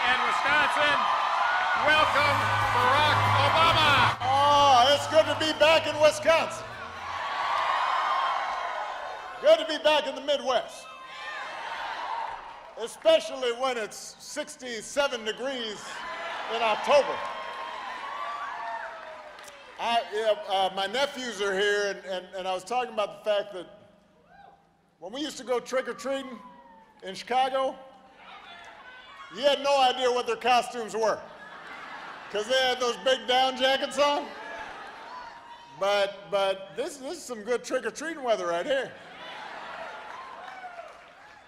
and Wisconsin, welcome Barack Obama. Oh, it's good to be back in Wisconsin. Good to be back in the Midwest. Especially when it's 67 degrees in October. My nephews are here, and I was talking about the fact that when we used to go trick-or-treating in Chicago, you had no idea what their costumes were, because they had those big down jackets on. But this is some good trick-or-treating weather right here.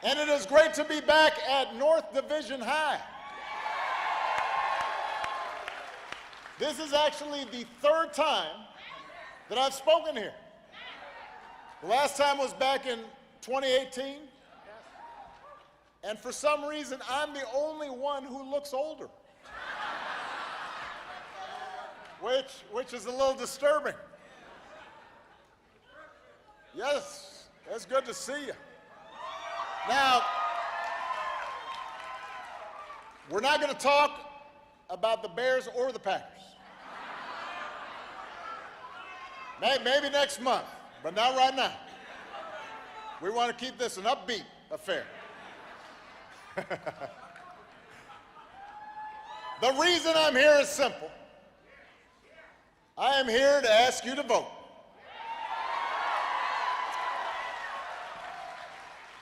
And it is great to be back at North Division High. This is actually the third time that I've spoken here. The last time was back in 2018. And for some reason, I'm the only one who looks older. Which is a little disturbing. Yes, it's good to see you. Now, we're not going to talk about the Bears or the Packers. Maybe next month, but not right now. We want to keep this an upbeat affair. The reason I'm here is simple. I am here to ask you to vote.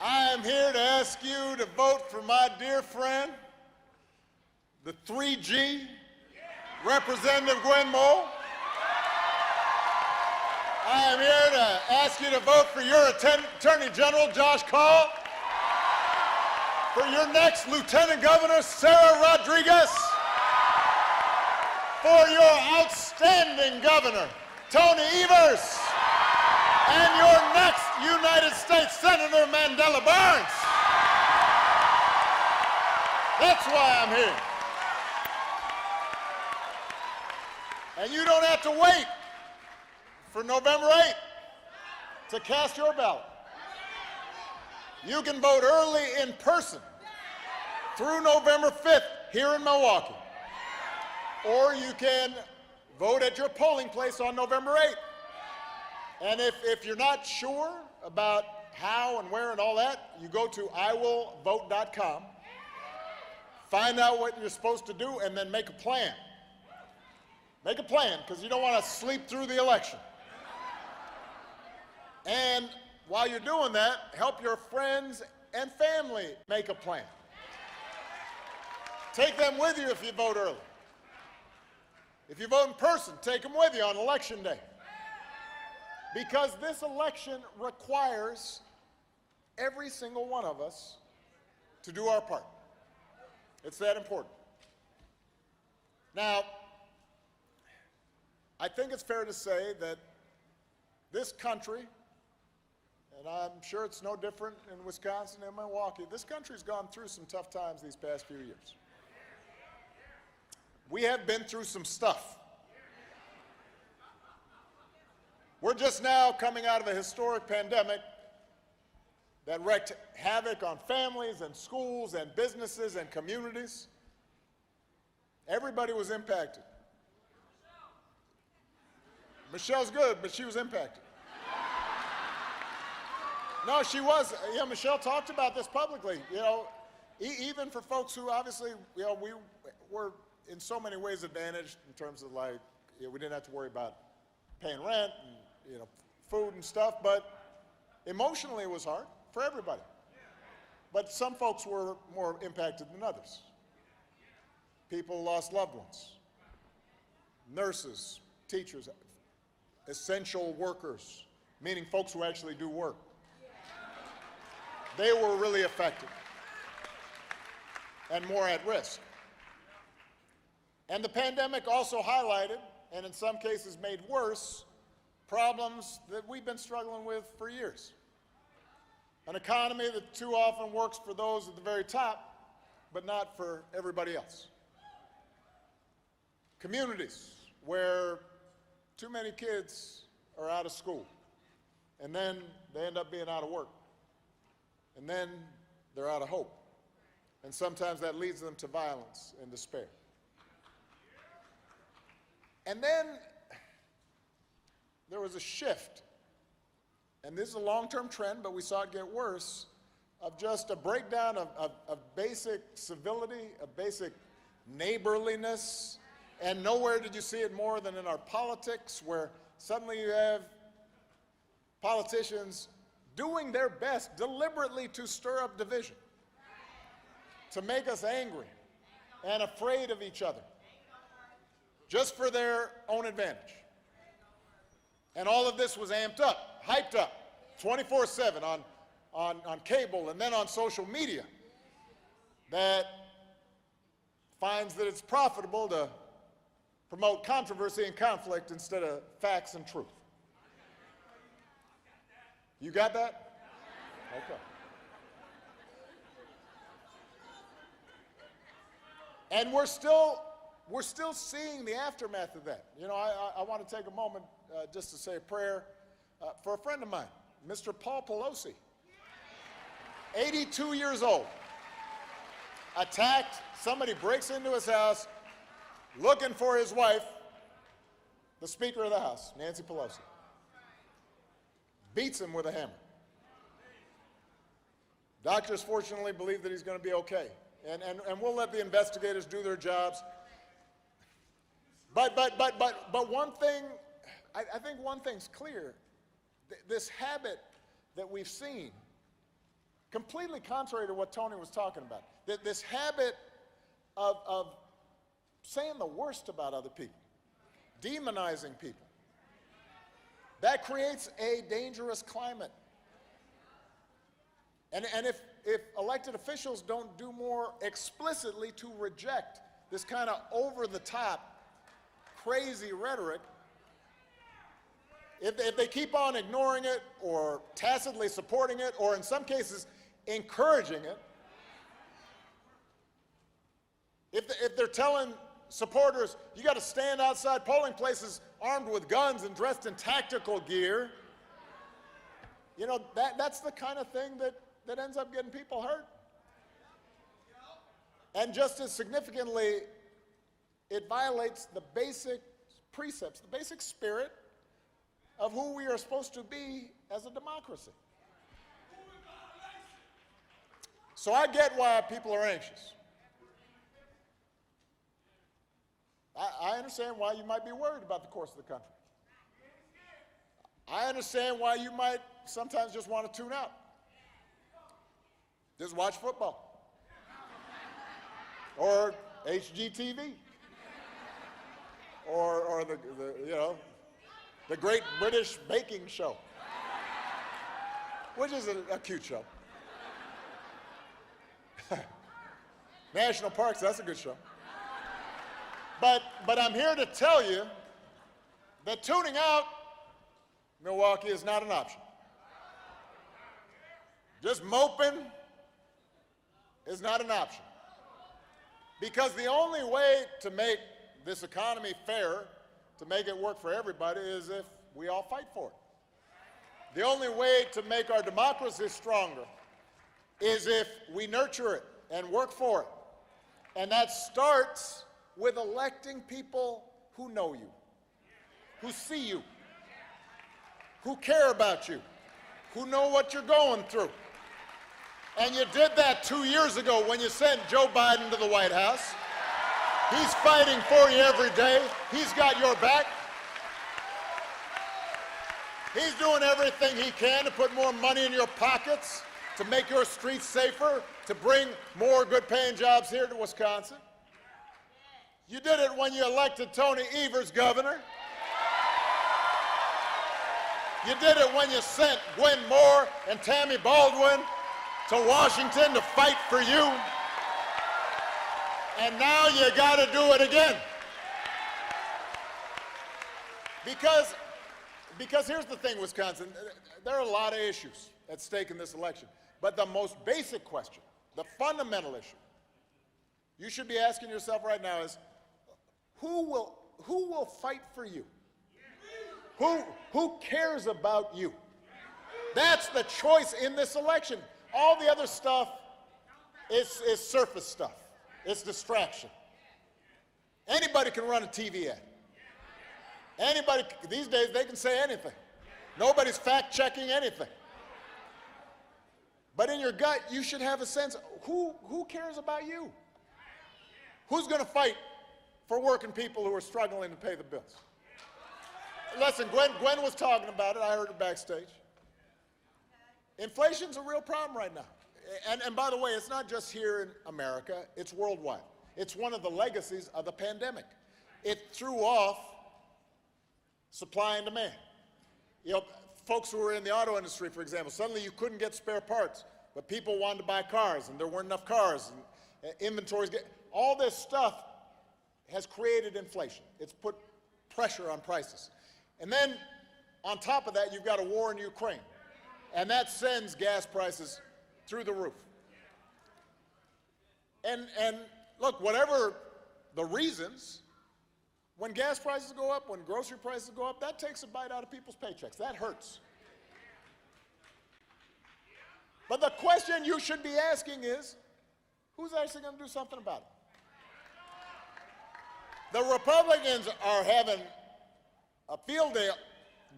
I am here to ask you to vote for my dear friend, the 3G, Representative Gwen Moe. I am here to ask you to vote for your Attorney General, Josh Kaul, for your next Lieutenant Governor, Sarah Rodriguez, for your outstanding Governor, Tony Evers, and your next United States Senator, Mandela Barnes. That's why I'm here. And you don't have to wait for November 8th to cast your ballot. You can vote early in person through November 5th here in Milwaukee. Or you can vote at your polling place on November 8th. And if you're not sure about how and where and all that, you go to iwillvote.com, find out what you're supposed to do, and then make a plan. Make a plan, because you don't want to sleep through the election. And while you're doing that, help your friends and family make a plan. Take them with you if you vote early. If you vote in person, take them with you on election day. Because this election requires every single one of us to do our part. It's that important. Now, I think it's fair to say that this country, and I'm sure it's no different in Wisconsin and Milwaukee, this country's gone through some tough times these past few years. We have been through some stuff. We're just now coming out of a historic pandemic that wreaked havoc on families and schools and businesses and communities. Everybody was impacted. Michelle's good, but she was impacted. No, she was. You know, Michelle talked about this publicly. You know, even for folks who obviously, you know, we were in so many ways advantaged in terms of, like, you know, we didn't have to worry about paying rent and, you know, food and stuff, but emotionally it was hard for everybody. But some folks were more impacted than others. People lost loved ones, nurses, teachers, essential workers, meaning folks who actually do work. They were really affected and more at risk. And the pandemic also highlighted, and in some cases made worse, problems that we've been struggling with for years. An economy that too often works for those at the very top, but not for everybody else. Communities where too many kids are out of school, and then they end up being out of work, and then they're out of hope. And sometimes that leads them to violence and despair. And then there was a shift, and this is a long-term trend, but we saw it get worse, of just a breakdown of basic civility, of basic neighborliness, and nowhere did you see it more than in our politics, where suddenly you have politicians doing their best deliberately to stir up division, to make us angry and afraid of each other, just for their own advantage. And all of this was amped up, hyped up, 24/7 on cable and then on social media, that finds that it's profitable to promote controversy and conflict instead of facts and truth. You got that? Okay. And we're still seeing the aftermath of that. You know, I want to take a moment just to say a prayer for a friend of mine, Mr. Paul Pelosi, 82 years old, attacked. Somebody breaks into his house looking for his wife, the Speaker of the House, Nancy Pelosi. Beats him with a hammer. Doctors fortunately believe that he's going to be okay. And we'll let the investigators do their jobs. But one thing, I think one thing's clear. This habit that we've seen, completely contrary to what Tony was talking about, that this habit of saying the worst about other people, demonizing people, that creates a dangerous climate. And if elected officials don't do more explicitly to reject this kind of over-the-top, crazy rhetoric, if they keep on ignoring it or tacitly supporting it or in some cases encouraging it, if they're telling supporters, you got to stand outside polling places armed with guns and dressed in tactical gear, you know, that's the kind of thing that ends up getting people hurt. And just as significantly, it violates the basic precepts, the basic spirit of who we are supposed to be as a democracy. So I get why people are anxious. I understand why you might be worried about the course of the country. I understand why you might sometimes just want to tune out. Just watch football. Or HGTV. Or the Great British Baking Show, which is a cute show. National Parks, that's a good show. But I'm here to tell you that tuning out Milwaukee is not an option. Just moping is not an option. Because the only way to make this economy fair, to make it work for everybody, is if we all fight for it. The only way to make our democracy stronger is if we nurture it and work for it. And that starts with electing people who know you, who see you, who care about you, who know what you're going through. And you did that 2 years ago when you sent Joe Biden to the White House. He's fighting for you every day. He's got your back. He's doing everything he can to put more money in your pockets, to make your streets safer, to bring more good-paying jobs here to Wisconsin. You did it when you elected Tony Evers governor. You did it when you sent Gwen Moore and Tammy Baldwin to Washington to fight for you. And now you got to do it again. Because here's the thing, Wisconsin, there are a lot of issues at stake in this election. But the most basic question, the fundamental issue, you should be asking yourself right now is, who will fight for you? Who cares about you? That's the choice in this election. All the other stuff It's surface stuff. It's distraction. Anybody can run a TV ad. Anybody, these days, they can say anything. Nobody's fact-checking anything. But in your gut, you should have a sense, who cares about you? Who's going to fight for working people who are struggling to pay the bills? Listen, Gwen was talking about it. I heard her backstage. Inflation's a real problem right now. And by the way, it's not just here in America, it's worldwide. It's one of the legacies of the pandemic. It threw off supply and demand. You know, folks who were in the auto industry, for example, suddenly you couldn't get spare parts, but people wanted to buy cars, and there weren't enough cars, and inventories. All this stuff has created inflation. It's put pressure on prices. And then, on top of that, you've got a war in Ukraine, and that sends gas prices through the roof. And look, whatever the reasons, when gas prices go up, when grocery prices go up, that takes a bite out of people's paychecks. That hurts. But the question you should be asking is, who's actually going to do something about it? The Republicans are having a field day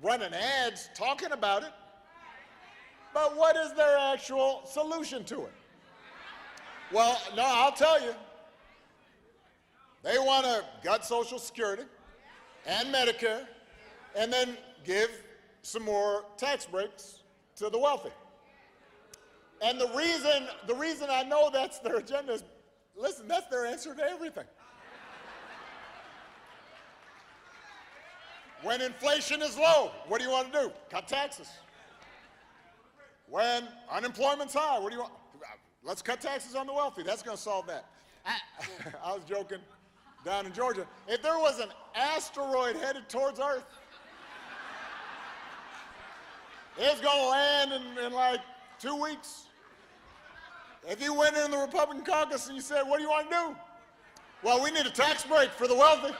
running ads talking about it, but what is their actual solution to it? Well, no, I'll tell you. They want to gut Social Security and Medicare and then give some more tax breaks to the wealthy. And the reason I know that's their agenda is, listen, that's their answer to everything. When inflation is low, what do you want to do? Cut taxes. When unemployment's high, what do you want? Let's cut taxes on the wealthy. That's going to solve that. I was joking down in Georgia. If there was an asteroid headed towards Earth, it's going to land in like 2 weeks. If you went in the Republican caucus and you said, what do you want to do? Well, we need a tax break for the wealthy.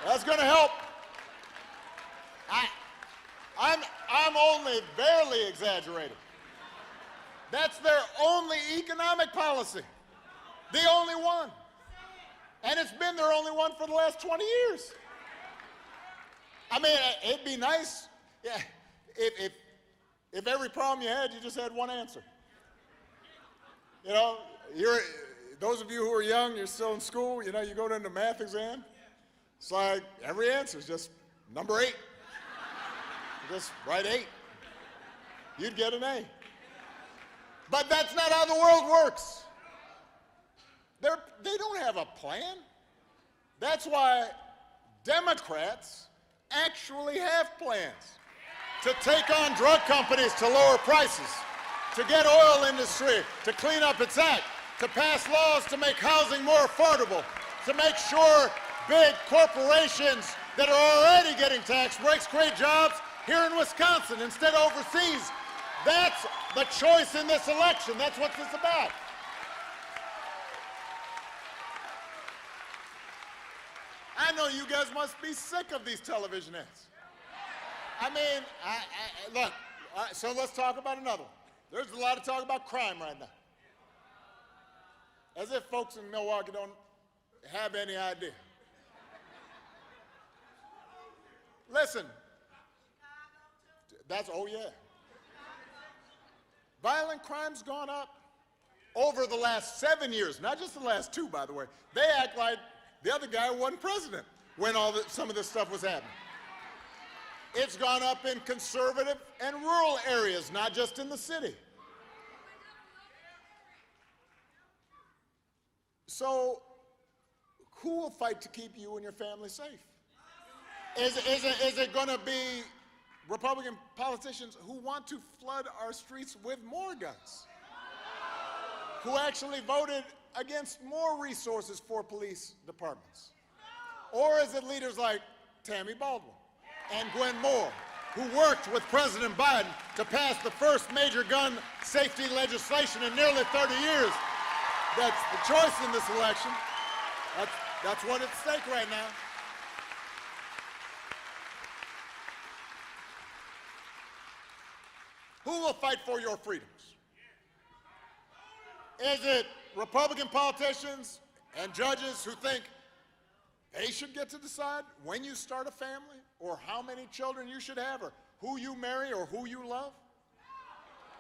That's going to help. I'm only barely exaggerating. That's their only economic policy. The only one. And it's been their only one for the last 20 years. I mean, it'd be nice, yeah, if every problem you had, you just had one answer. You know, those of you who are young, you're still in school, you know, you go to the math exam, it's like every answer is just number 8. You just write 8. You'd get an A. But that's not how the world works. They don't have a plan. That's why Democrats actually have plans to take on drug companies to lower prices, to get oil industry to clean up its act, to pass laws to make housing more affordable, to make sure big corporations that are already getting tax breaks create jobs here in Wisconsin instead of overseas. That's the choice in this election. That's what this is about. I know you guys must be sick of these television ads. I mean, look, so let's talk about another one. There's a lot of talk about crime right now. As if folks in Milwaukee don't have any idea. Listen, oh yeah. Violent crime's gone up over the last 7 years, not just the last 2, by the way. They act like the other guy wasn't president when some of this stuff was happening. It's gone up in conservative and rural areas, not just in the city. So, who will fight to keep you and your family safe? Is it going to be Republican politicians who want to flood our streets with more guns? Who actually voted against more resources for police departments? Or is it leaders like Tammy Baldwin and Gwen Moore, who worked with President Biden to pass the first major gun safety legislation in nearly 30 years? That's the choice in this election. That's what's at stake right now. Who will fight for your freedoms? Is it Republican politicians and judges who think they should get to decide when you start a family or how many children you should have or who you marry or who you love?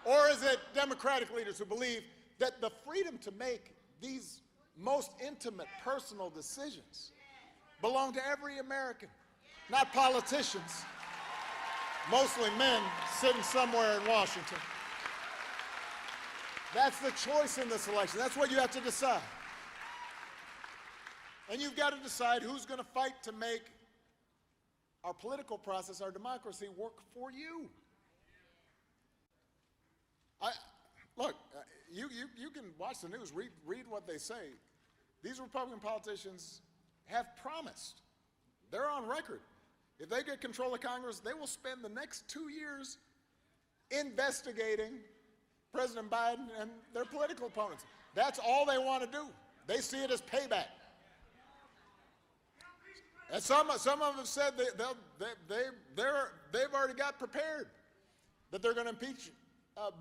Or is it Democratic leaders who believe that the freedom to make these most intimate personal decisions belong to every American, not politicians, mostly men sitting somewhere in Washington? That's the choice in this election. That's what you have to decide. And you've got to decide who's going to fight to make our political process, our democracy, work for you. Look, you can watch the news, read what they say. These Republican politicians have promised, they're on record, if they get control of Congress, they will spend the next 2 years investigating President Biden and their political opponents. That's all they want to do. They see it as payback. And some of them said they've already got prepared that they're going to impeach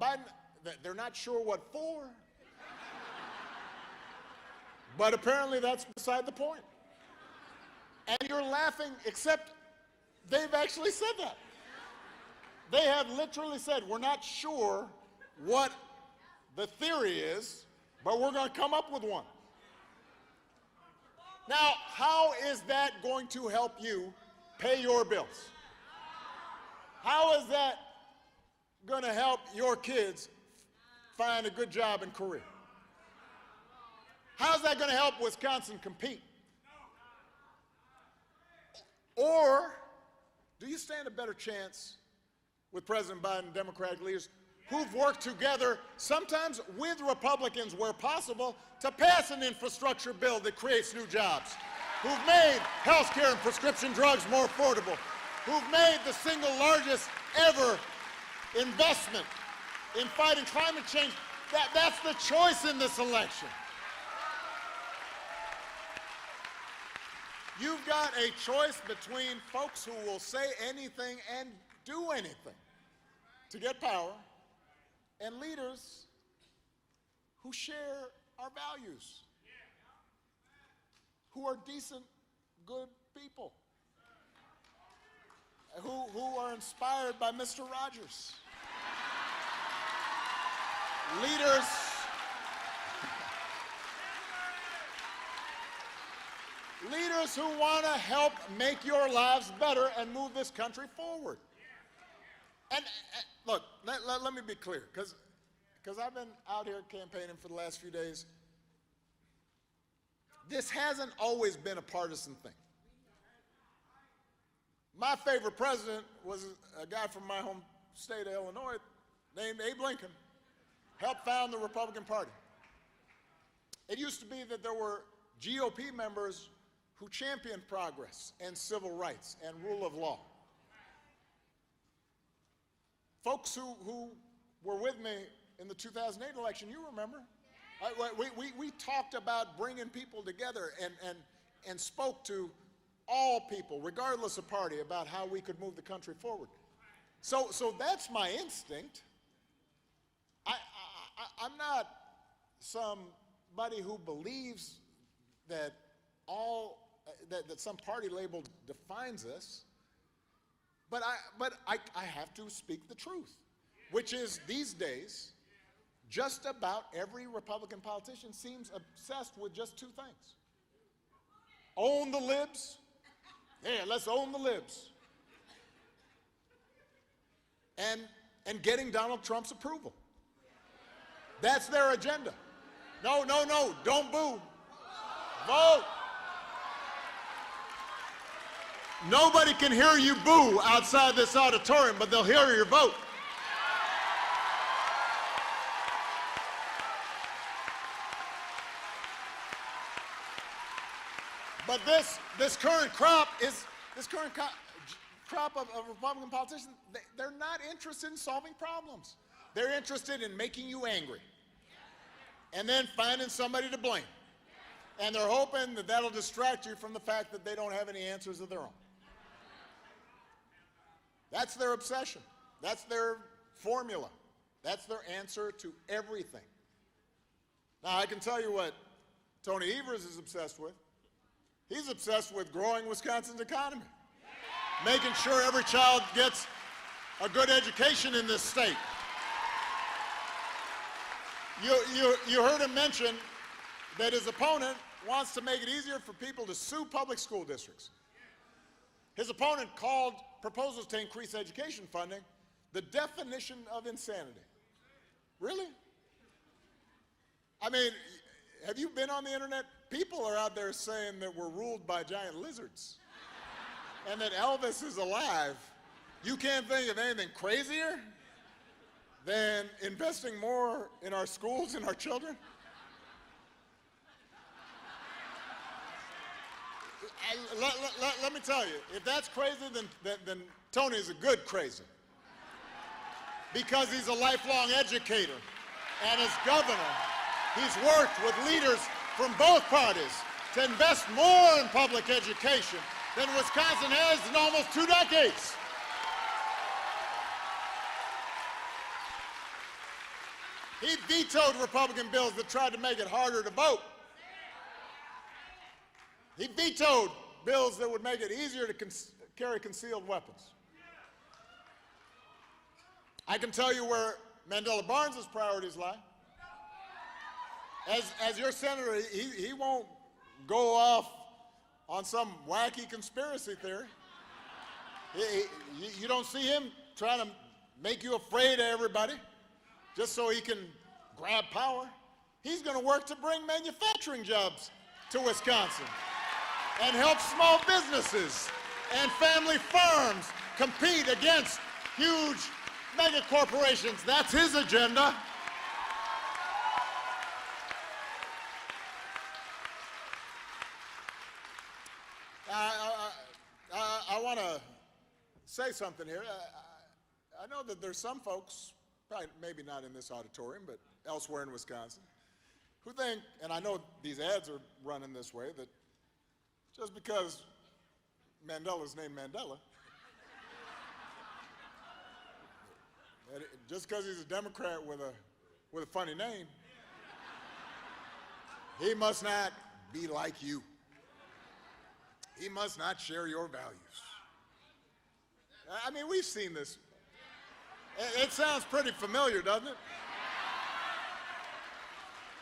Biden. They're not sure what for, but apparently that's beside the point. And you're laughing, except they've actually said that. They have literally said, we're not sure what the theory is, but we're going to come up with one. Now, how is that going to help you pay your bills? How is that going to help your kids find a good job and career? How's that going to help Wisconsin compete? Or do you stand a better chance with President Biden and Democratic leaders who've worked together, sometimes with Republicans where possible, to pass an infrastructure bill that creates new jobs, who've made health care and prescription drugs more affordable, who've made the single largest ever investment in fighting climate change? That's the choice in this election. You've got a choice between folks who will say anything and do anything to get power, and leaders who share our values, who are decent, good people, who are inspired by Mr. Rogers. Leaders who want to help make your lives better and move this country forward. And look, let me be clear, because I've been out here campaigning for the last few days. This hasn't always been a partisan thing. My favorite president was a guy from my home state of Illinois named Abe Lincoln, helped found the Republican Party. It used to be that there were GOP members who championed progress and civil rights and rule of law. Folks who were with me in the 2008 election, you remember? We talked about bringing people together and spoke to all people, regardless of party, about how we could move the country forward. So that's my instinct. I'm not somebody who believes that that some party label defines us, but I have to speak the truth, which is these days, just about every Republican politician seems obsessed with just two things. Own the libs. Yeah, let's own the libs. And getting Donald Trump's approval. That's their agenda. No, don't boo. Vote. Nobody can hear you boo outside this auditorium, but they'll hear your vote. But this current crop of Republican politicians, they're not interested in solving problems. They're interested in making you angry and then finding somebody to blame. And they're hoping that that'll distract you from the fact that they don't have any answers of their own. That's their obsession. That's their formula. That's their answer to everything. Now, I can tell you what Tony Evers is obsessed with. He's obsessed with growing Wisconsin's economy, making sure every child gets a good education in this state. You heard him mention that his opponent wants to make it easier for people to sue public school districts. His opponent called proposals to increase education funding the definition of insanity. Really? I mean, have you been on the internet? People are out there saying that we're ruled by giant lizards and that Elvis is alive. You can't think of anything crazier than investing more in our schools and our children? Let me tell you, if that's crazy, then Tony's a good crazy. Because he's a lifelong educator. And as governor, he's worked with leaders from both parties to invest more in public education than Wisconsin has in almost 2 decades. He vetoed Republican bills that tried to make it harder to vote. He vetoed bills that would make it easier to carry concealed weapons. I can tell you where Mandela Barnes's priorities lie. As your senator, he won't go off on some wacky conspiracy theory. You don't see him trying to make you afraid of everybody just so he can grab power. He's going to work to bring manufacturing jobs to Wisconsin and help small businesses and family farms compete against huge mega corporations. That's his agenda. I want to say something here. I know that there's some folks, probably maybe not in this auditorium, but elsewhere in Wisconsin, who think, and I know these ads are running this way, that just because Mandela's named Mandela, just because he's a Democrat with a funny name, he must not be like you. He must not share your values. I mean, we've seen this. It sounds pretty familiar, doesn't it?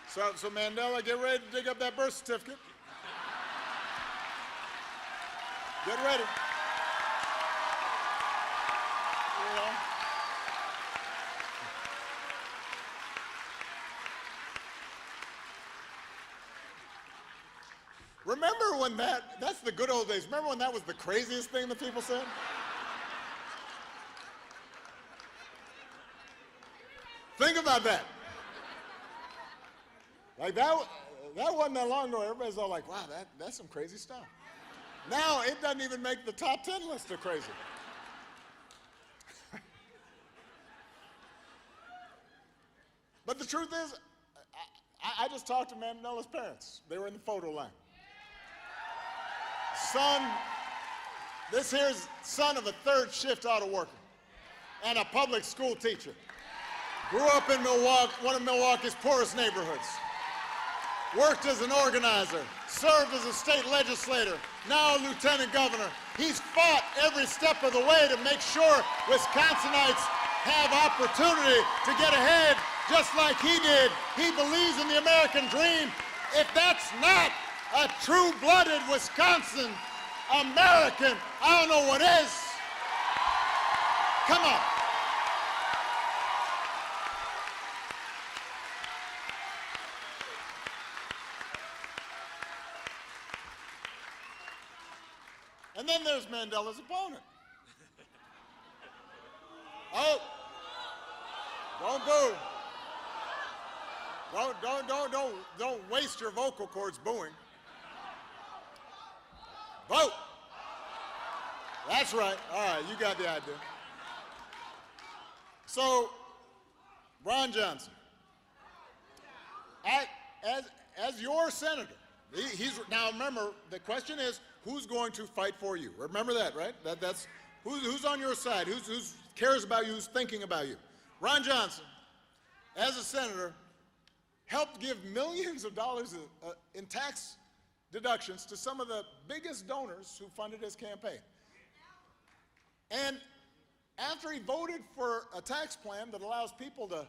So Mandela, get ready to dig up that birth certificate. Get ready. You know. Remember when that's the good old days. Remember when that was the craziest thing that people said? Think about that. Like that wasn't that long ago. Everybody's all like, wow, that's some crazy stuff. Now it doesn't even make the top 10 list of crazy. But the truth is, I just talked to Mandela's parents. They were in the photo line. This here's son of a third shift auto worker and a public school teacher. Grew up in Milwaukee, one of Milwaukee's poorest neighborhoods. Worked as an organizer, served as a state legislator, now a lieutenant governor. He's fought every step of the way to make sure Wisconsinites have opportunity to get ahead just like he did. He believes in the American dream. If that's not a true-blooded Wisconsin American, I don't know what is. Come on. And then there's Mandela's opponent. Oh, don't boo. Don't waste your vocal cords booing. Vote. That's right. All right, you got the idea. So, Ron Johnson, as your senator, now remember, the question is, who's going to fight for you? Remember that, right? That's who's on your side, who cares about you, who's thinking about you. Ron Johnson, as a senator, helped give millions of dollars in tax deductions to some of the biggest donors who funded his campaign. And after he voted for a tax plan that allows people to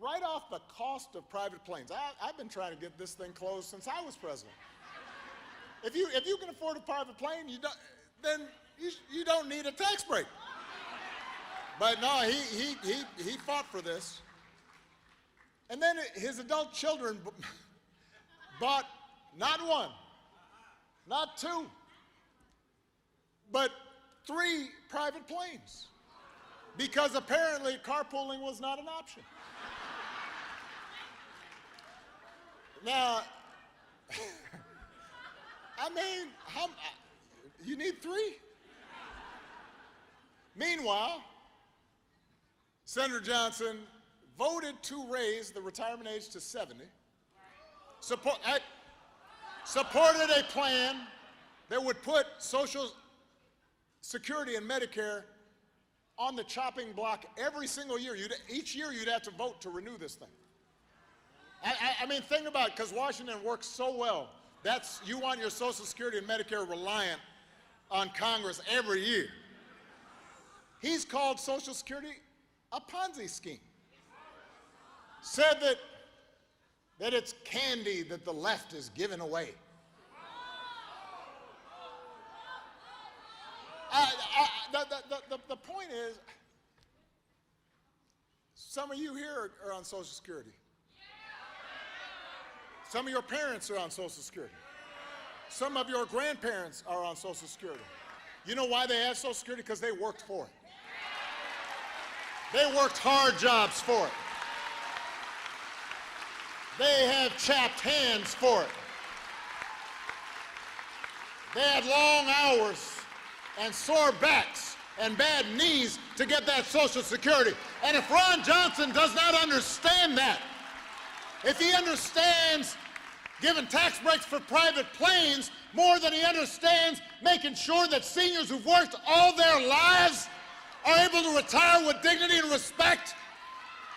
write off the cost of private planes. I've been trying to get this thing closed since I was president. If you can afford a private plane, then you don't need a tax break. But no, he fought for this. And then his adult children bought not one, not two, but 3 private planes, because apparently carpooling was not an option. Now, I mean, you need 3? Meanwhile, Senator Johnson voted to raise the retirement age to 70, supported a plan that would put Social Security and Medicare on the chopping block every single year. Each year you'd have to vote to renew this thing. I mean, think about it, because Washington works so well. You want your Social Security and Medicare reliant on Congress every year. He's called Social Security a Ponzi scheme. Said that it's candy that the left is giving away. The point is, some of you here are on Social Security. Some of your parents are on Social Security. Some of your grandparents are on Social Security. You know why they have Social Security? Because they worked for it. They worked hard jobs for it. They have chapped hands for it. They had long hours and sore backs and bad knees to get that Social Security. And if Ron Johnson does not understand that, if he understands giving tax breaks for private planes more than he understands making sure that seniors who've worked all their lives are able to retire with dignity and respect,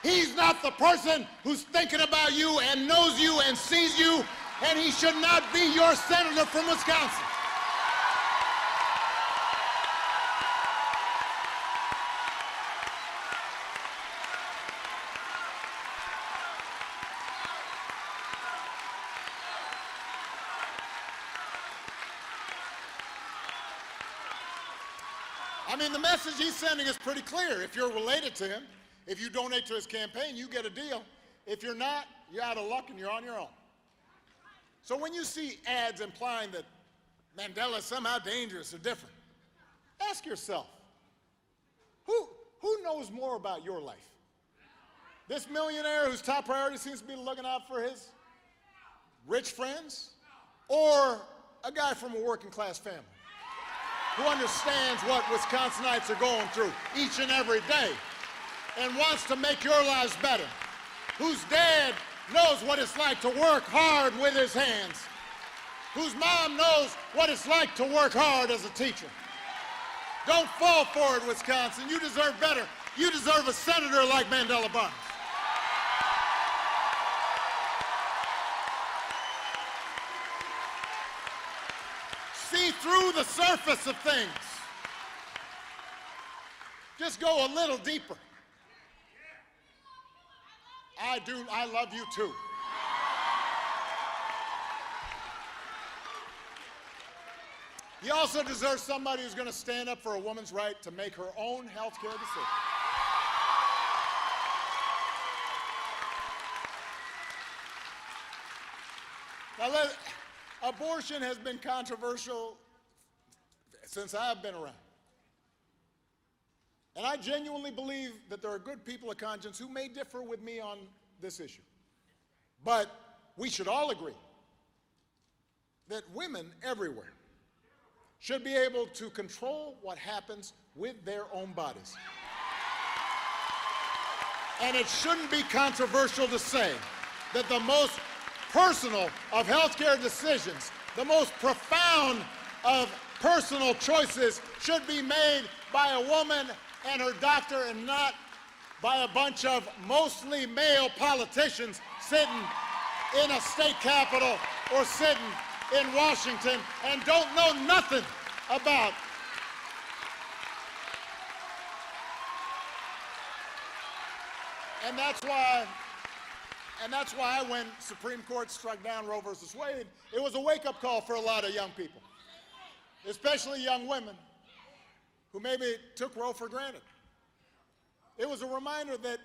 he's not the person who's thinking about you and knows you and sees you, and he should not be your senator from Wisconsin. I mean, the message he's sending is pretty clear. If you're related to him, if you donate to his campaign, you get a deal. If you're not, you're out of luck and you're on your own. So when you see ads implying that Mandela is somehow dangerous or different, ask yourself, who knows more about your life? This millionaire whose top priority seems to be looking out for his rich friends, or a guy from a working class family who understands what Wisconsinites are going through each and every day and wants to make your lives better, whose dad knows what it's like to work hard with his hands, whose mom knows what it's like to work hard as a teacher. Don't fall for it, Wisconsin. You deserve better. You deserve a senator like Mandela Barnes. See through the surface of things. Just go a little deeper. I love you too. He also deserves somebody who's going to stand up for a woman's right to make her own health care decision. Now, abortion has been controversial since I've been around. And I genuinely believe that there are good people of conscience who may differ with me on this issue. But we should all agree that women everywhere should be able to control what happens with their own bodies. And it shouldn't be controversial to say that the most personal of healthcare decisions, the most profound of personal choices should be made by a woman and her doctor and not by a bunch of mostly male politicians sitting in a state capitol or sitting in Washington and don't know nothing about And that's why when Supreme Court struck down Roe versus Wade, it was a wake-up call for a lot of young people, especially young women who maybe took Roe for granted. It was a reminder that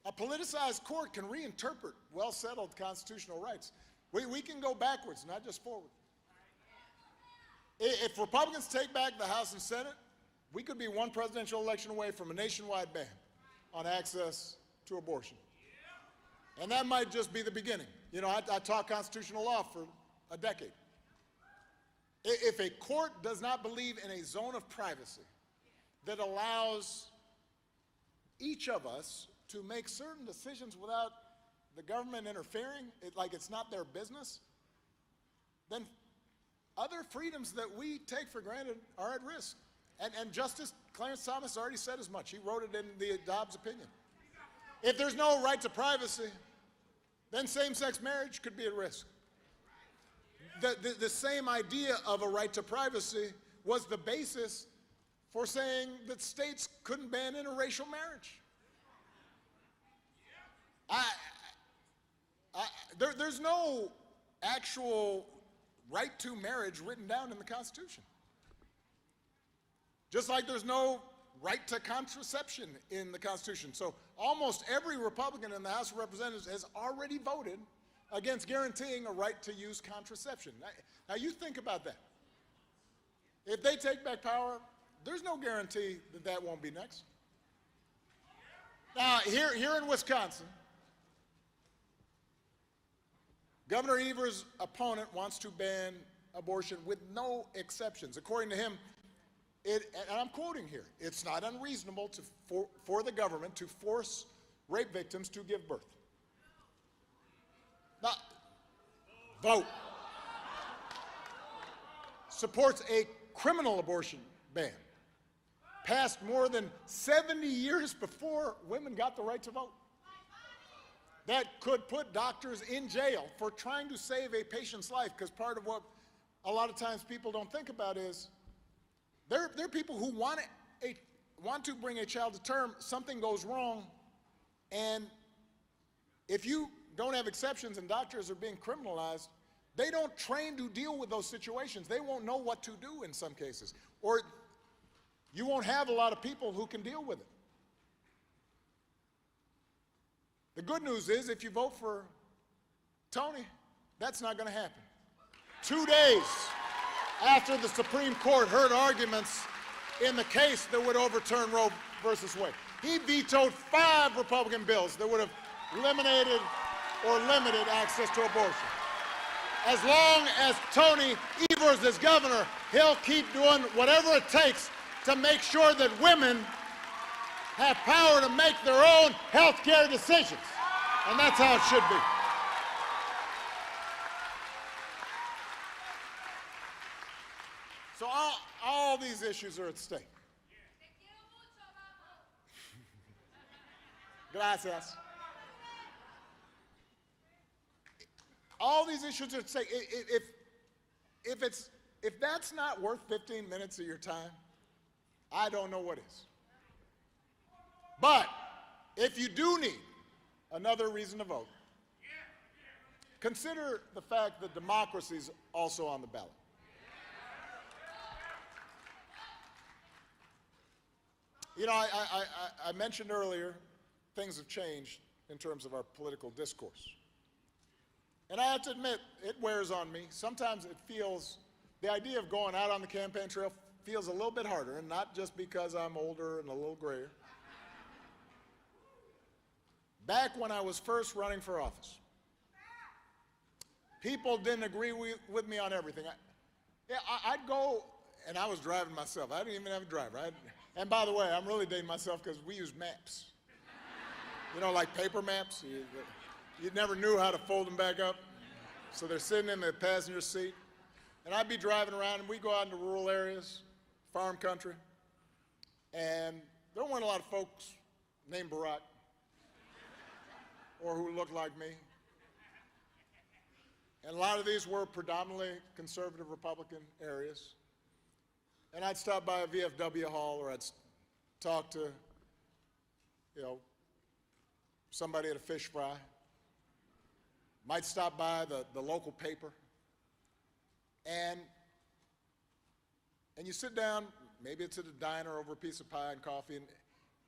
a politicized court can reinterpret well-settled constitutional rights. We can go backwards, not just forward. If Republicans take back the House and Senate, we could be one presidential election away from a nationwide ban on access to abortion. And that might just be the beginning. You know, I taught constitutional law for a decade. If a court does not believe in a zone of privacy that allows each of us to make certain decisions without the government interfering, like it's not their business, then other freedoms that we take for granted are at risk. And Justice Clarence Thomas already said as much. He wrote it in the Dobbs opinion. If there's no right to privacy, then same-sex marriage could be at risk. The same idea of a right to privacy was the basis for saying that states couldn't ban interracial marriage. There's no actual right to marriage written down in the Constitution. Just like there's no right to contraception in the Constitution. So almost every Republican in the House of Representatives has already voted against guaranteeing a right to use contraception. Now you think about that. If they take back power, there's no guarantee that that won't be next. Now here in Wisconsin, Governor Evers' opponent wants to ban abortion with no exceptions. According to him, and I'm quoting here, it's not unreasonable for the government to force rape victims to give birth. Now, vote. Supports a criminal abortion ban, passed more than 70 years before women got the right to vote. That could put doctors in jail for trying to save a patient's life, because part of what a lot of times people don't think about is there are people who want to bring a child to term, something goes wrong, and if you don't have exceptions and doctors are being criminalized, they don't train to deal with those situations. They won't know what to do in some cases, or you won't have a lot of people who can deal with it. The good news is, if you vote for Tony, that's not going to happen. 2 days after the Supreme Court heard arguments in the case that would overturn Roe versus Wade, he vetoed 5 Republican bills that would have eliminated or limited access to abortion. As long as Tony Evers is governor, he'll keep doing whatever it takes to make sure that women have power to make their own health care decisions. And that's how it should be. So all these issues are at stake. Gracias. All these issues are at stake. If that's not worth 15 minutes of your time, I don't know what is. But if you do need another reason to vote, consider the fact that democracy is also on the ballot. You know, I mentioned earlier things have changed in terms of our political discourse. And I have to admit, it wears on me. Sometimes it feels, the idea of going out on the campaign trail feels a little bit harder, and not just because I'm older and a little grayer. Back when I was first running for office, people didn't agree with me on everything. I'd go, and I was driving myself. I didn't even have a driver. And by the way, I'm really dating myself because we used maps. You know, like paper maps. You never knew how to fold them back up. So they're sitting in the passenger seat. And I'd be driving around, and we'd go out into rural areas, farm country, and there weren't a lot of folks named Barack or who looked like me. And a lot of these were predominantly conservative Republican areas. And I'd stop by a VFW hall, or I'd talk to, somebody at a fish fry. Might stop by the local paper. And you sit down, maybe it's at a diner over a piece of pie and coffee,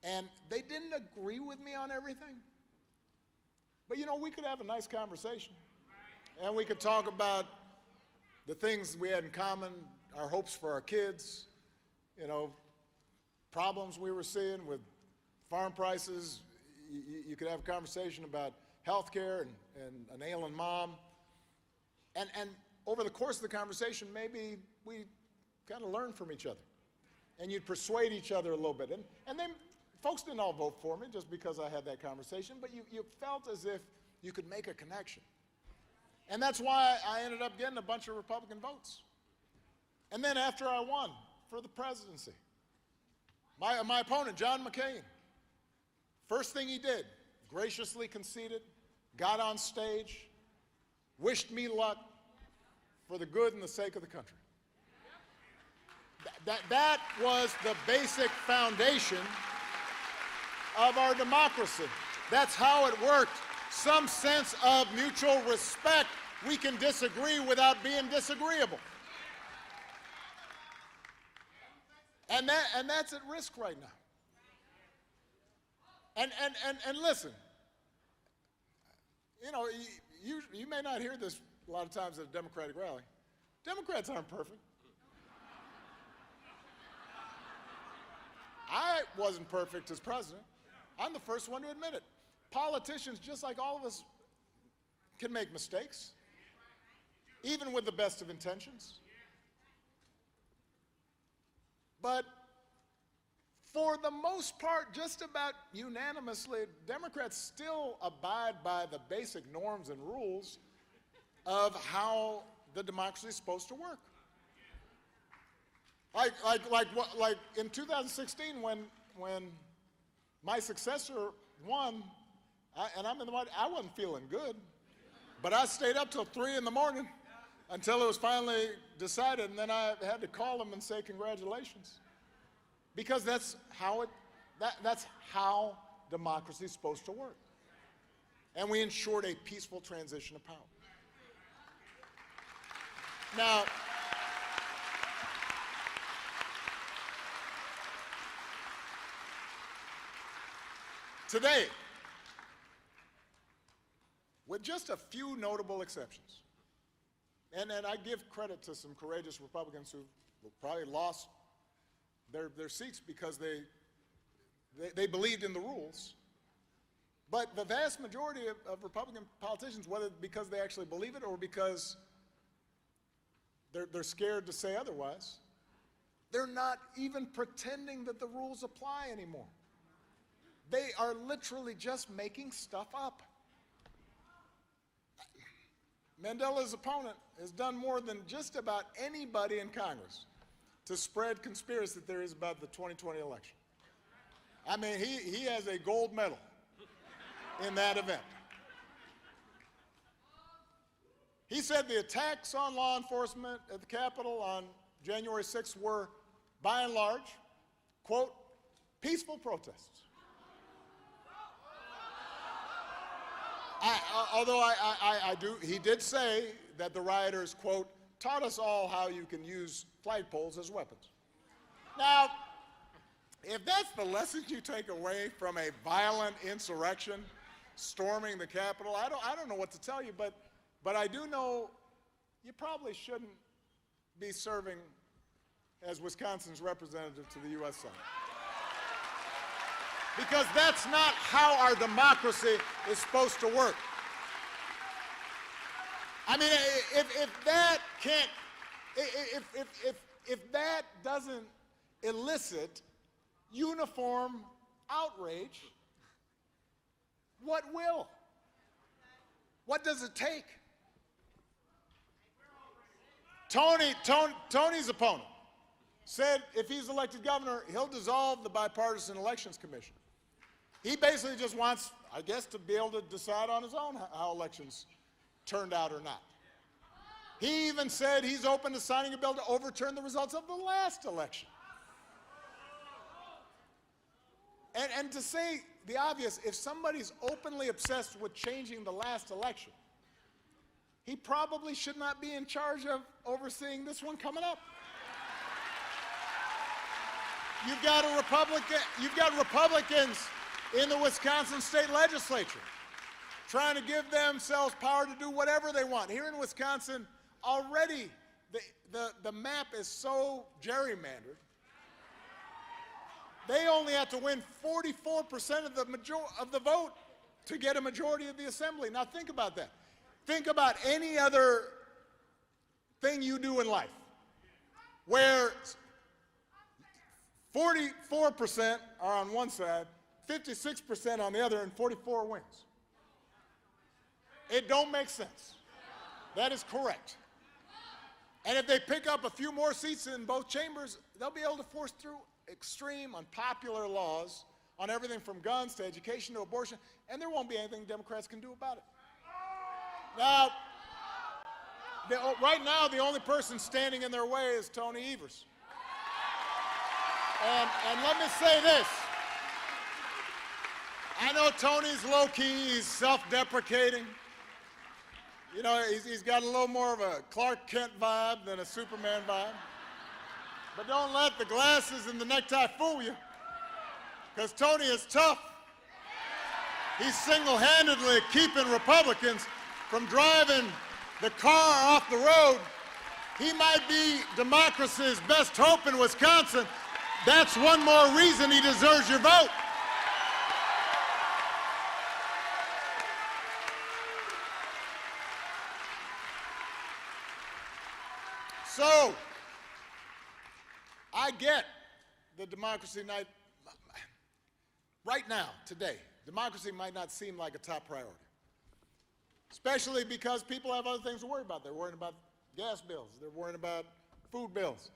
and they didn't agree with me on everything. But we could have a nice conversation. And we could talk about the things we had in common, our hopes for our kids, problems we were seeing with farm prices. You could have a conversation about health care and an ailing mom. And over the course of the conversation, maybe we kind of learn from each other. And you'd persuade each other a little bit. And then folks didn't all vote for me just because I had that conversation, but you felt as if you could make a connection. And that's why I ended up getting a bunch of Republican votes. And then after I won for the presidency, my opponent, John McCain, first thing he did, graciously conceded, got on stage, wished me luck for the good and the sake of the country. That was the basic foundation of our democracy. That's how it worked. Some sense of mutual respect. We can disagree without being disagreeable. And that's at risk right now. And listen, you may not hear this a lot of times at a Democratic rally. Democrats aren't perfect. I wasn't perfect as president. I'm the first one to admit it. Politicians, just like all of us, can make mistakes, even with the best of intentions. But for the most part, just about unanimously, Democrats still abide by the basic norms and rules of how the democracy is supposed to work. Like in 2016, when my successor won, and I'm in the White House, I wasn't feeling good, but I stayed up till 3 in the morning until it was finally decided, and then I had to call him and say congratulations, because that's how democracy is supposed to work. And we ensured a peaceful transition of power. Now, today, with just a few notable exceptions, and I give credit to some courageous Republicans who probably lost their seats because they believed in the rules, but the vast majority of Republican politicians, whether because they actually believe it or because they're scared to say otherwise, they're not even pretending that the rules apply anymore. They are literally just making stuff up. Mandela's opponent has done more than just about anybody in Congress to spread conspiracy theories about the 2020 election. I mean, he has a gold medal in that event. He said the attacks on law enforcement at the Capitol on January 6th were, by and large, quote, peaceful protests. He did say that the rioters, quote, taught us all how you can use flagpoles as weapons. Now, if that's the lesson you take away from a violent insurrection storming the Capitol, I don't know what to tell you, but I do know you probably shouldn't be serving as Wisconsin's representative to the U.S. Senate. Because that's not how our democracy is supposed to work. I mean, if that doesn't elicit uniform outrage, what will? What does it take? Tony's opponent said if he's elected governor, he'll dissolve the Bipartisan Elections Commission. He basically just wants, I guess, to be able to decide on his own how elections turned out or not. He even said he's open to signing a bill to overturn the results of the last election. And to say the obvious, if somebody's openly obsessed with changing the last election, he probably should not be in charge of overseeing this one coming up. You've got Republicans in the Wisconsin state legislature trying to give themselves power to do whatever they want. Here in Wisconsin, already the map is so gerrymandered. They only have to win 44% of the vote to get a majority of the assembly. Now think about that. Think about any other thing you do in life where 44% are on one side, 56% on the other, and 44 wins. It don't make sense. That is correct. And if they pick up a few more seats in both chambers, they'll be able to force through extreme, unpopular laws on everything from guns to education to abortion, and there won't be anything Democrats can do about it. Now, right now, the only person standing in their way is Tony Evers. And let me say this. I know Tony's low-key, he's self-deprecating. You know, he's got a little more of a Clark Kent vibe than a Superman vibe. But don't let the glasses and the necktie fool you, because Tony is tough. He's single-handedly keeping Republicans from driving the car off the road. He might be democracy's best hope in Wisconsin. That's one more reason he deserves your vote. So, I get the democracy night. Right now, today, democracy might not seem like a top priority, especially because people have other things to worry about. They're worrying about gas bills. They're worrying about food bills,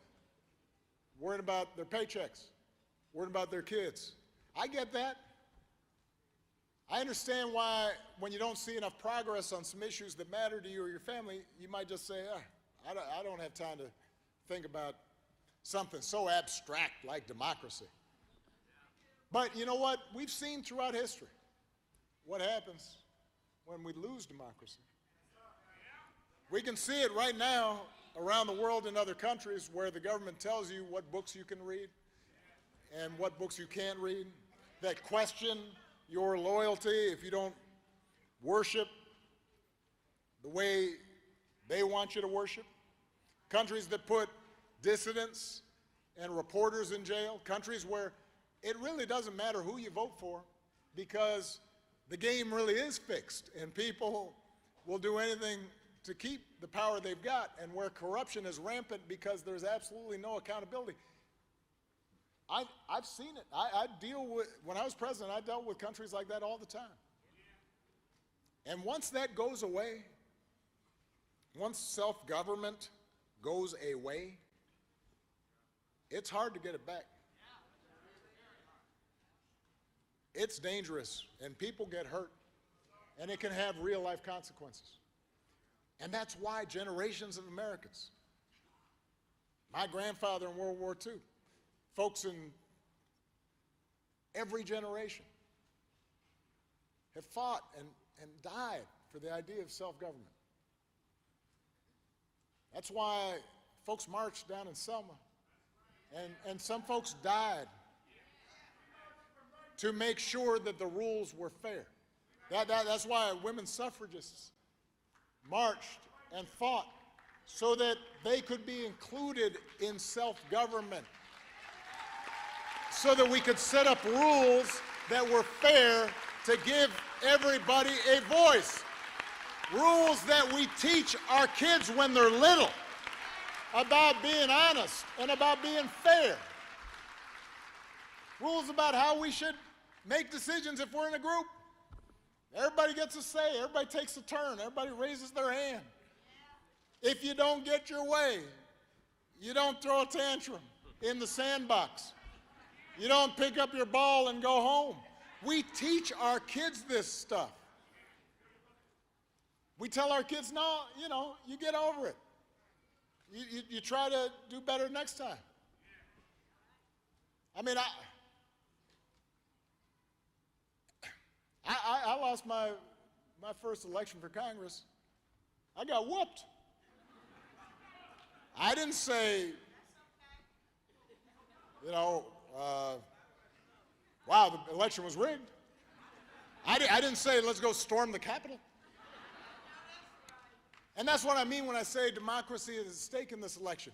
worrying about their paychecks, worrying about their kids. I get that. I understand why when you don't see enough progress on some issues that matter to you or your family, you might just say, I don't have time to think about something so abstract like democracy. But you know what? We've seen throughout history what happens when we lose democracy. We can see it right now around the world in other countries where the government tells you what books you can read and what books you can't read, that question your loyalty if you don't worship the way they want you to worship. Countries that put dissidents and reporters in jail. Countries where it really doesn't matter who you vote for because the game really is fixed and people will do anything to keep the power they've got, and where corruption is rampant because there's absolutely no accountability. I've seen it. I deal with, when I was president, I dealt with countries like that all the time. And once that goes away, once self-government goes away, it's hard to get it back. It's dangerous, and people get hurt, and it can have real-life consequences. And that's why generations of Americans, my grandfather in World War II, folks in every generation, have fought and died for the idea of self-government. That's why folks marched down in Selma, and some folks died to make sure that the rules were fair. That's why women suffragists marched and fought so that they could be included in self-government, so that we could set up rules that were fair to give everybody a voice. Rules that we teach our kids when they're little about being honest and about being fair. Rules about how we should make decisions if we're in a group. Everybody gets a say, everybody takes a turn, everybody raises their hand. If you don't get your way, you don't throw a tantrum in the sandbox. You don't pick up your ball and go home. We teach our kids this stuff. We tell our kids, no, you get over it. you try to do better next time. I mean, I lost my first election for Congress. I got whooped. I didn't say, wow, the election was rigged. I didn't say, let's go storm the Capitol. And that's what I mean when I say democracy is at stake in this election.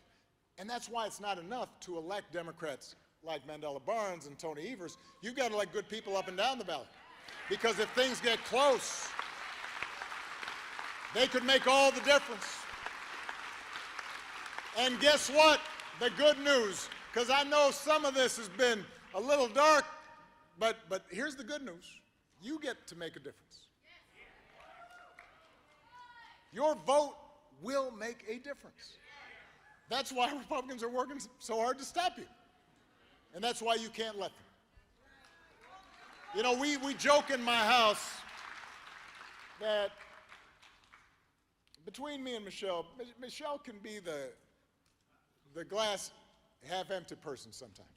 And that's why it's not enough to elect Democrats like Mandela Barnes and Tony Evers. You've got to elect good people up and down the ballot. Because if things get close, they could make all the difference. And guess what? The good news, because I know some of this has been a little dark, but here's the good news. You get to make a difference. Your vote will make a difference. That's why Republicans are working so hard to stop you. And that's why you can't let them. You know, we joke in my house that between me and Michelle can be the glass half-empty person sometimes.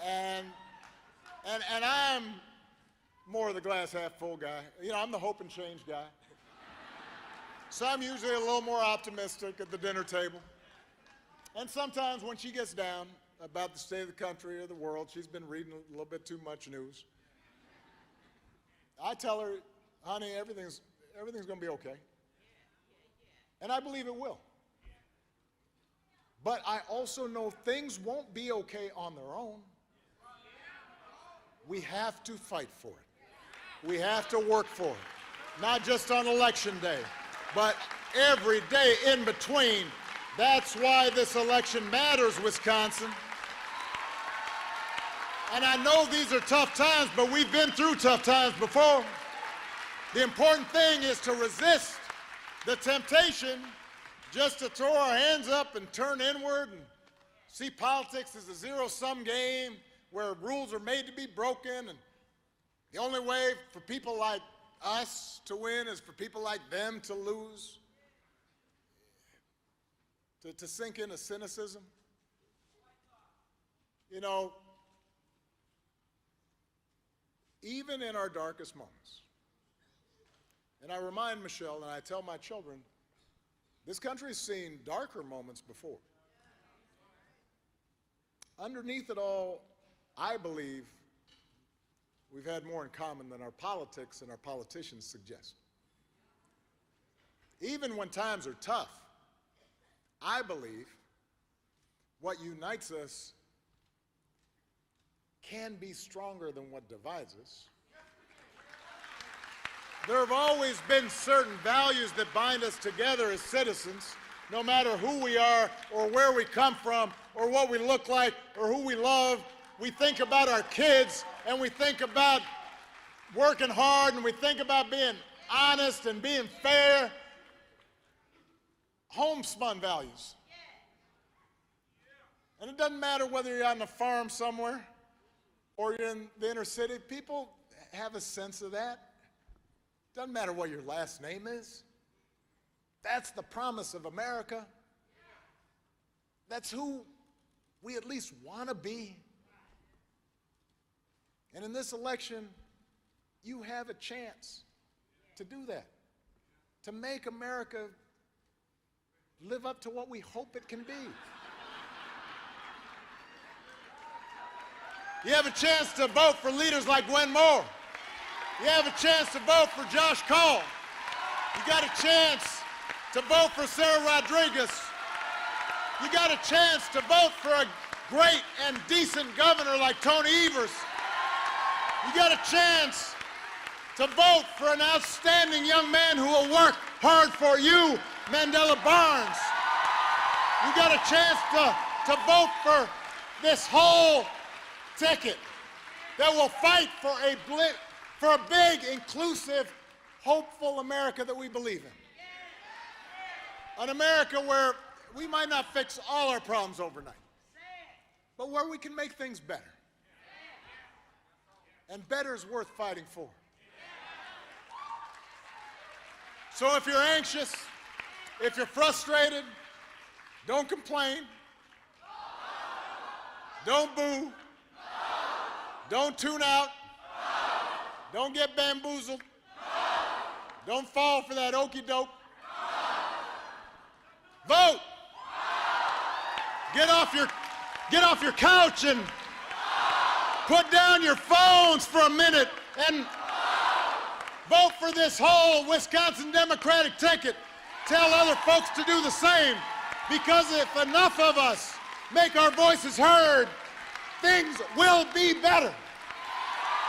And I'm more the glass half-full guy. You know, I'm the hope and change guy. So I'm usually a little more optimistic at the dinner table. And sometimes when she gets down about the state of the country or the world, she's been reading a little bit too much news, I tell her, honey, everything's going to be okay. And I believe it will. But I also know things won't be okay on their own. We have to fight for it. We have to work for it. Not just on election day, but every day in between. That's why this election matters, Wisconsin. And I know these are tough times, but we've been through tough times before. The important thing is to resist the temptation just to throw our hands up and turn inward and see politics as a zero-sum game where rules are made to be broken, and the only way for people like us to win is for people like them to lose, to sink into cynicism. You know, even in our darkest moments, and I remind Michelle and I tell my children, this country's seen darker moments before. Underneath it all, I believe we've had more in common than our politics and our politicians suggest. Even when times are tough, I believe what unites us can be stronger than what divides us. There have always been certain values that bind us together as citizens, no matter who we are or where we come from or what we look like or who we love. We think about our kids, and we think about working hard, and we think about being honest and being fair. Homespun values. And it doesn't matter whether you're on a farm somewhere or you're in the inner city. People have a sense of that. Doesn't matter what your last name is. That's the promise of America. That's who we at least want to be. And in this election, you have a chance to do that, to make America live up to what we hope it can be. You have a chance to vote for leaders like Gwen Moore. You have a chance to vote for Josh Call. You got a chance to vote for Sarah Rodriguez. You got a chance to vote for a great and decent governor like Tony Evers. You got a chance to vote for an outstanding young man who will work hard for you, Mandela Barnes. You got a chance to vote for this whole ticket that will fight for a big, inclusive, hopeful America that we believe in. An America where we might not fix all our problems overnight, but where we can make things better. And better is worth fighting for. So if you're anxious, If you're frustrated, don't complain. Don't boo. Don't tune out. Don't get bamboozled. Don't fall for that okey doke. Vote. Get off your couch and put down your phones for a minute and vote for this whole Wisconsin Democratic ticket. Tell other folks to do the same, because if enough of us make our voices heard, things will be better.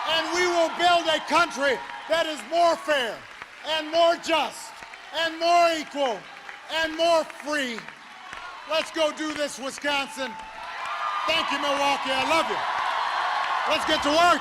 And we will build a country that is more fair and more just and more equal and more free. Let's go do this, Wisconsin. Thank you, Milwaukee. I love you. Let's get to work.